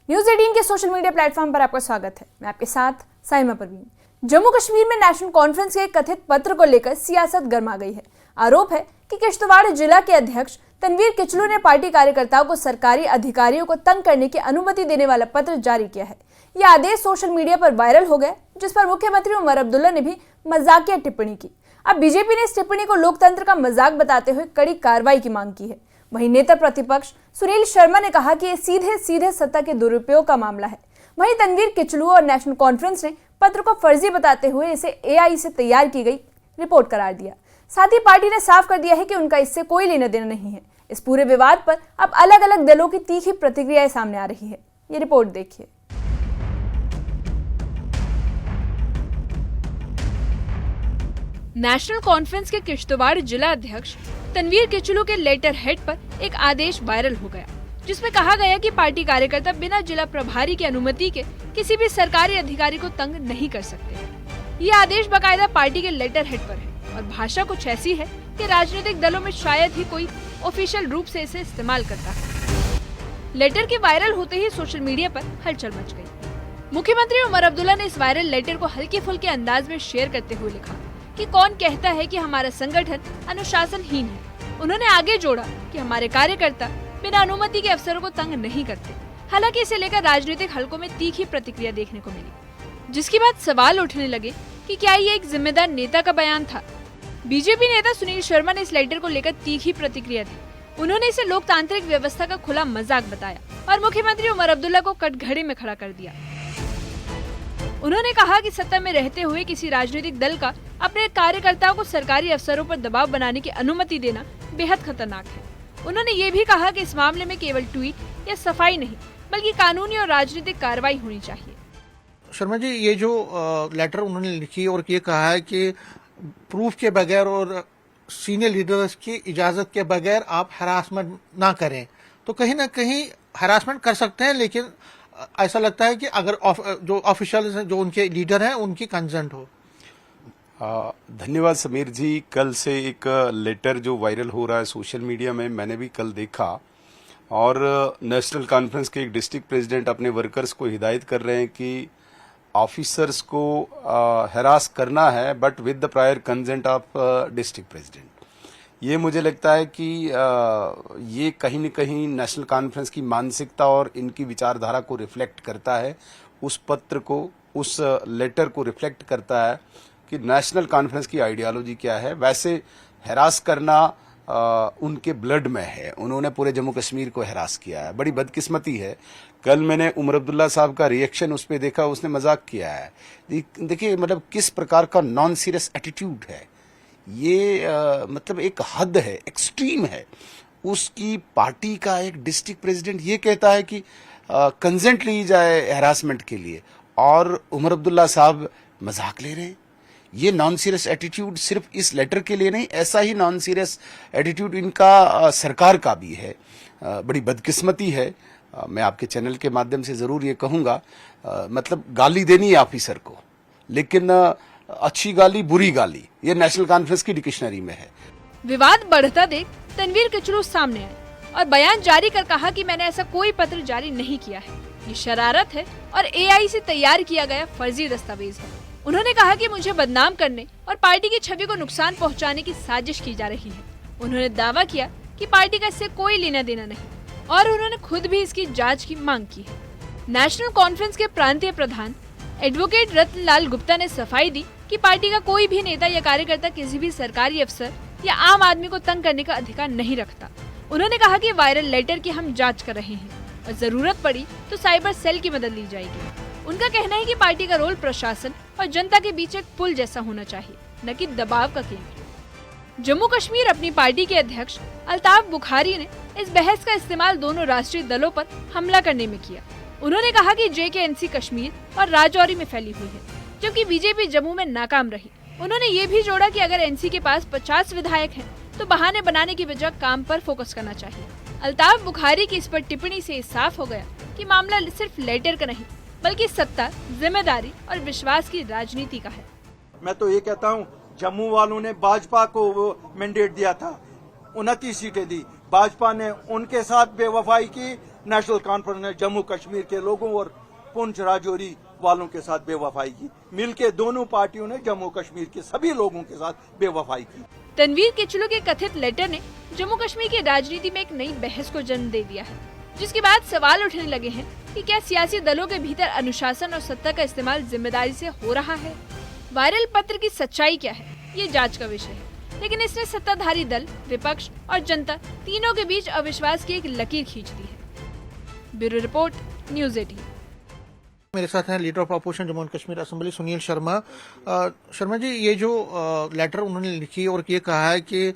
News 18 के social media platform पर आपका स्वागत है। मैं आपके साथ साइमा परवीन। जम्मू कश्मीर में नेशनल कॉन्फ्रेंस के एक कथित पत्र को लेकर सियासत गर्मा गई है। आरोप है कि किश्तवाड़ जिला के अध्यक्ष तनवीर किचलू ने पार्टी कार्यकर्ताओं को सरकारी अधिकारियों को तंग करने की अनुमति देने वाला पत्र जारी किया है। यह आदेश सोशल मीडिया पर वायरल हो गया, जिस पर मुख्यमंत्री उमर अब्दुल्ला ने भी मजाकिया टिप्पणी की। अब बीजेपी ने इस टिप्पणी को लोकतंत्र का मजाक बताते हुए कड़ी कार्रवाई की मांग की है। वहीं नेता प्रतिपक्ष सुनील शर्मा ने कहा कि ये सीधे सीधे सत्ता के दुरुपयोग का मामला है। वहीं तनवीर किचलू और नेशनल कॉन्फ्रेंस ने पत्र को फर्जी बताते हुए इसे एआई से तैयार की गई रिपोर्ट करार दिया। साथ ही पार्टी ने साफ कर दिया है कि उनका इससे कोई लेना देना नहीं है। इस पूरे विवाद पर अब अलग अलग दलों की तीखी प्रतिक्रियाएं सामने आ रही है। ये रिपोर्ट देखिए। नेशनल कॉन्फ्रेंस के किश्तवाड़ जिला अध्यक्ष तनवीर किचलू के लेटर हेड पर एक आदेश वायरल हो गया, जिसमें कहा गया कि पार्टी कार्यकर्ता बिना जिला प्रभारी की अनुमति के किसी भी सरकारी अधिकारी को तंग नहीं कर सकते। ये आदेश बाकायदा पार्टी के लेटर हेड पर है और भाषा कुछ ऐसी है कि राजनीतिक दलों में शायद ही कोई ऑफिशियल रूप से इसे इस्तेमाल करता है। लेटर के वायरल होते ही सोशल मीडिया पर हलचल मच गई। मुख्यमंत्री उमर अब्दुल्ला ने इस वायरल लेटर को हल्के फुल्के अंदाज में शेयर करते हुए लिखा कि कौन कहता है कि हमारा संगठन अनुशासनहीन है। उन्होंने आगे जोड़ा कि हमारे कार्यकर्ता बिना अनुमति के अफसरों को तंग नहीं करते। हालांकि इसे लेकर राजनीतिक हलकों में तीखी प्रतिक्रिया देखने को मिली, जिसके बाद सवाल उठने लगे कि क्या ये एक जिम्मेदार नेता का बयान था। बीजेपी नेता सुनील शर्मा ने इस लेटर को लेकर तीखी प्रतिक्रिया दी। उन्होंने इसे लोकतांत्रिक व्यवस्था का खुला मजाक बताया और मुख्यमंत्री उमर अब्दुल्ला को कटघरे में खड़ा कर दिया। उन्होंने कहा कि सत्ता में रहते हुए किसी राजनीतिक दल का अपने कार्यकर्ताओं को सरकारी अफसरों पर दबाव बनाने की अनुमति देना बेहद खतरनाक है। उन्होंने ये भी कहा कि इस मामले में केवल ट्वीट या सफाई नहीं, बल्कि कानूनी और राजनीतिक कार्रवाई होनी चाहिए। शर्मा जी, ये जो लेटर उन्होंने लिखी और ये कहा है कि प्रूफ के बगैर और सीनियर लीडर्स की इजाजत के बगैर आप हरासमेंट ना करें, तो कहीं ना कहीं हरासमेंट कर सकते हैं, लेकिन ऐसा लगता है कि अगर जो ऑफिशियल जो उनके लीडर हैं उनकी कंसेंट हो। धन्यवाद समीर जी। कल से एक लेटर जो वायरल हो रहा है सोशल मीडिया में, मैंने भी कल देखा और नेशनल कॉन्फ्रेंस के एक डिस्ट्रिक्ट प्रेसिडेंट अपने वर्कर्स को हिदायत कर रहे हैं कि ऑफिसर्स को हरास करना है but with the prior consent of district president. ये मुझे लगता है कि ये कहीं न कहीं नेशनल कॉन्फ्रेंस की मानसिकता और इनकी विचारधारा को रिफ्लेक्ट करता है। उस पत्र को, उस लेटर को रिफ्लेक्ट करता है कि नेशनल कॉन्फ्रेंस की आइडियोलॉजी क्या है। वैसे हरास करना उनके ब्लड में है। उन्होंने पूरे जम्मू कश्मीर को हरास किया है। बड़ी बदकिस्मती है। कल मैंने उमर अब्दुल्ला साहब का रिएक्शन उस पर देखा, उसने मजाक किया है। देखिए मतलब किस प्रकार का नॉन सीरियस एटीट्यूड है ये। मतलब एक हद है, एक्सट्रीम है। उसकी पार्टी का एक डिस्ट्रिक्ट प्रेसिडेंट ये कहता है कि कंसेंट ली जाए हरासमेंट के लिए, और उमर अब्दुल्ला साहब मजाक ले रहे हैं। ये नॉन सीरियस एटीट्यूड सिर्फ इस लेटर के लिए नहीं, ऐसा ही नॉन सीरियस एटीट्यूड इनका सरकार का भी है। बड़ी बदकिस्मती है। मैं आपके चैनल के माध्यम से जरूर ये कहूंगा, मतलब गाली देनी है ऑफिसर को, लेकिन अच्छी गाली बुरी गाली ये नेशनल कॉन्फ्रेंस की डिक्शनरी में है। विवाद बढ़ता देख तनवीर किचलू सामने आए और बयान जारी कर कहा कि मैंने ऐसा कोई पत्र जारी नहीं किया है। ये शरारत है और एआई से तैयार किया गया फर्जी दस्तावेज है। उन्होंने कहा कि मुझे बदनाम करने और पार्टी की छवि को नुकसान पहुंचाने की साजिश की जा रही है। उन्होंने दावा किया कि पार्टी का इससे कोई लेना देना नहीं और उन्होंने खुद भी इसकी जांच की मांग की है। नेशनल कॉन्फ्रेंस के प्रांतीय प्रधान एडवोकेट रत्नलाल गुप्ता ने सफाई दी कि पार्टी का कोई भी नेता या कार्यकर्ता किसी भी सरकारी अफसर या आम आदमी को तंग करने का अधिकार नहीं रखता। उन्होंने कहा कि वायरल लेटर की हम जांच कर रहे हैं और जरूरत पड़ी तो साइबर सेल की मदद ली जाएगी। उनका कहना है कि पार्टी का रोल प्रशासन और जनता के बीच एक पुल जैसा होना चाहिए, न कि दबाव का केंद्र। जम्मू कश्मीर अपनी पार्टी के अध्यक्ष अल्ताफ बुखारी ने इस बहस का इस्तेमाल दोनों राष्ट्रीय दलों पर हमला करने में किया। उन्होंने कहा कि जेकेएनसी कश्मीर और राजौरी में फैली हुई है, जबकि बीजेपी जम्मू में नाकाम रही। उन्होंने ये भी जोड़ा कि अगर एनसी के पास 50 विधायक हैं, तो बहाने बनाने की बजाय काम पर फोकस करना चाहिए। अल्ताफ बुखारी की इस पर टिप्पणी से साफ हो गया कि मामला सिर्फ लेटर का नहीं, बल्कि सत्ता, जिम्मेदारी और विश्वास की राजनीति का है। मैं तो ये कहता हूँ, जम्मू वालों ने भाजपा को मैंडेट दिया था, 29 सीटें दी। भाजपा ने उनके साथ बेवफाई की नेशनल कॉन्फ्रेंस ने जम्मू कश्मीर के लोगों और पुंछ राजौरी वालों के साथ बेवफाई की। मिलके दोनों पार्टियों ने जम्मू कश्मीर के सभी लोगों के साथ बेवफाई की। तनवीर किचलू के कथित लेटर ने जम्मू कश्मीर की राजनीति में एक नई बहस को जन्म दे दिया है, जिसके बाद सवाल उठने लगे हैं कि क्या सियासी दलों के भीतर अनुशासन और सत्ता का इस्तेमाल जिम्मेदारी से हो रहा है। वायरल पत्र की सच्चाई क्या है, ये जांच का विषय है, लेकिन इसने सत्ताधारी दल, विपक्ष और जनता तीनों के बीच अविश्वास की एक लकीर खींच दी है। Bureau report, news 18। मेरे साथ हैं leader of opposition Jammu and Kashmir assembly Sunil Sharma. Sharma ji, ये जो लेटर उन्होंने लिखी और ये कहा है कि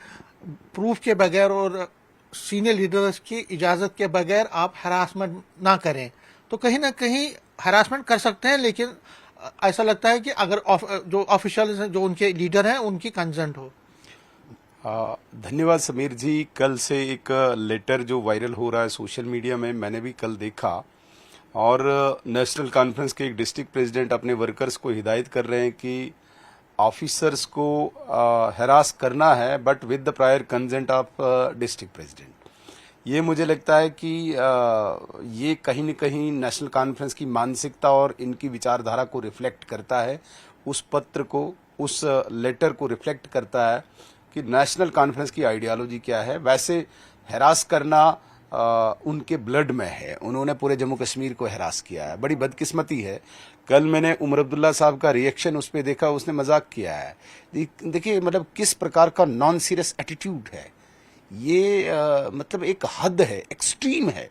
प्रूफ के बगैर और सीनियर लीडर्स की इजाजत के बगैर आप हरासमेंट ना करें, तो कहीं ना कहीं हरासमेंट कर सकते हैं, लेकिन ऐसा लगता है कि अगर जो ऑफिशियल जो उनके लीडर हैं उनकी कंसेंट हो। धन्यवाद समीर जी। कल से एक लेटर जो वायरल हो रहा है सोशल मीडिया में, मैंने भी कल देखा, और नेशनल कॉन्फ्रेंस के एक डिस्ट्रिक्ट प्रेसिडेंट अपने वर्कर्स को हिदायत कर रहे हैं कि ऑफिसर्स को हरास करना है but with the prior consent of district president. ये मुझे लगता है कि ये कहीं न कहीं नेशनल कॉन्फ्रेंस की मानसिकता और इनकी विचारधारा को रिफ्लेक्ट करता है, उस पत्र को, उस लेटर को रिफ्लेक्ट करता है कि नेशनल कॉन्फ्रेंस की आइडियोलॉजी क्या है। वैसे हरास करना उनके ब्लड में है, उन्होंने पूरे जम्मू कश्मीर को हरास किया है। बड़ी बदकिस्मती है, कल मैंने उमर अब्दुल्ला साहब का रिएक्शन उस पर देखा, उसने मजाक किया है। देखिए मतलब किस प्रकार का नॉन सीरियस एटीट्यूड है ये, मतलब एक हद है, एक्सट्रीम है।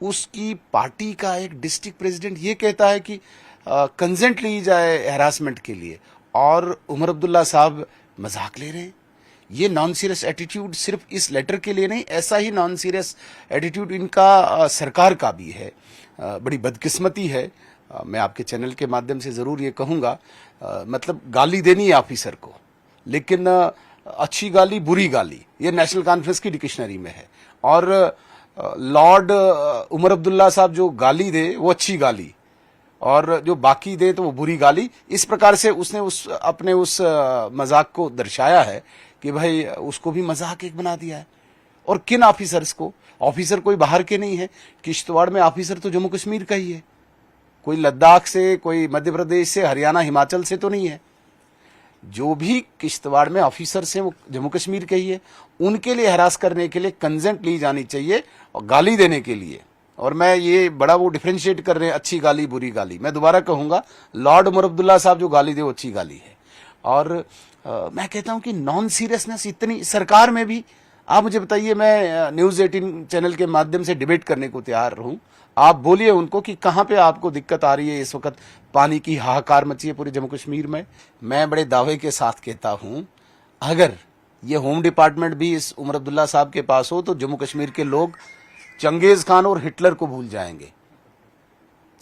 उसकी पार्टी का एक डिस्ट्रिक्ट प्रेसिडेंट ये कहता है कि कंसेंट ली जाए हरासमेंट के लिए, और उमर अब्दुल्ला साहब मजाक ले रहे हैं। ये नॉन सीरियस एटीट्यूड सिर्फ इस लेटर के लिए नहीं, ऐसा ही नॉन सीरियस एटीट्यूड इनका सरकार का भी है। बड़ी बदकिस्मती है। मैं आपके चैनल के माध्यम से जरूर ये कहूंगा, मतलब गाली देनी है ऑफिसर को, लेकिन अच्छी गाली, बुरी गाली, ये नेशनल कॉन्फ्रेंस की डिक्शनरी में है। और लॉर्ड उमर अब्दुल्ला साहब जो गाली दे वो अच्छी गाली, और जो बाकी दे तो वो बुरी गाली। इस प्रकार से उसने अपने उस मजाक को दर्शाया है कि भाई उसको भी मजाक एक बना दिया है। और किन ऑफिसर्स को? ऑफिसर कोई बाहर के नहीं है, किश्तवाड़ में ऑफिसर तो जम्मू कश्मीर का ही है, कोई लद्दाख से, कोई मध्य प्रदेश से, हरियाणा, हिमाचल से तो नहीं है। जो भी किश्तवाड़ में ऑफिसर्स हैं वो जम्मू कश्मीर के ही है। उनके लिए हरास करने के लिए कंसेंट ली जानी चाहिए, और गाली देने के लिए। और मैं ये बड़ा वो डिफरेंशिएट कर रहे हैं, अच्छी गाली, बुरी गाली। मैं दोबारा कहूंगा, लॉर्ड उमर अब्दुल्ला साहब जो गाली दे वो अच्छी गाली है। और मैं कहता हूं कि नॉन सीरियसनेस इतनी सरकार में भी। आप मुझे बताइए, मैं न्यूज़ 18 चैनल के माध्यम से डिबेट करने को तैयार हूं। आप बोलिए उनको कि कहां पे आपको दिक्कत आ रही है। इस वक्त पानी की हाहाकार मची है पूरे जम्मू कश्मीर में। मैं बड़े दावे के साथ कहता हूं, अगर ये होम डिपार्टमेंट भी इस उमर अब्दुल्ला साहब के पास हो तो जम्मू कश्मीर के लोग चंगेज खान और हिटलर को भूल जाएंगे।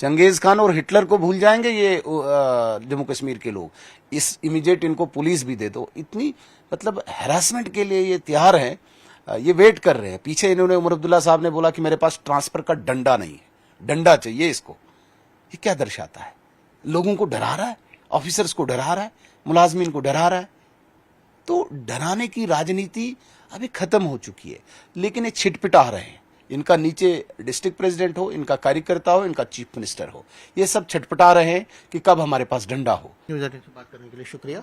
चंगेज खान और हिटलर को भूल जाएंगे ये जम्मू कश्मीर के लोग। इस इमीडिएट इनको पुलिस भी दे दो। इतनी मतलब हैरासमेंट के लिए ये तैयार है, ये वेट कर रहे हैं। पीछे इन्होंने, उमर अब्दुल्ला साहब ने बोला कि मेरे पास ट्रांसफर का डंडा नहीं है, डंडा चाहिए इसको। ये क्या दर्शाता है? लोगों को डरा रहा है, ऑफिसर्स को डरा रहा है, मुलाजमीन को डरा रहा है। तो डराने की राजनीति अभी खत्म हो चुकी है, लेकिन ये छिटपिटा रहे हैं। इनका नीचे डिस्ट्रिक्ट प्रेसिडेंट हो, इनका कार्यकर्ता हो, इनका चीफ मिनिस्टर हो, ये सब छटपटा रहे हैं कि कब हमारे पास डंडा हो। न्यूज़ 18 से बात करने के लिए शुक्रिया।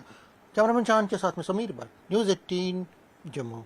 कैमरामैन चांद के साथ में समीर बात, न्यूज़ 18 जम्मू।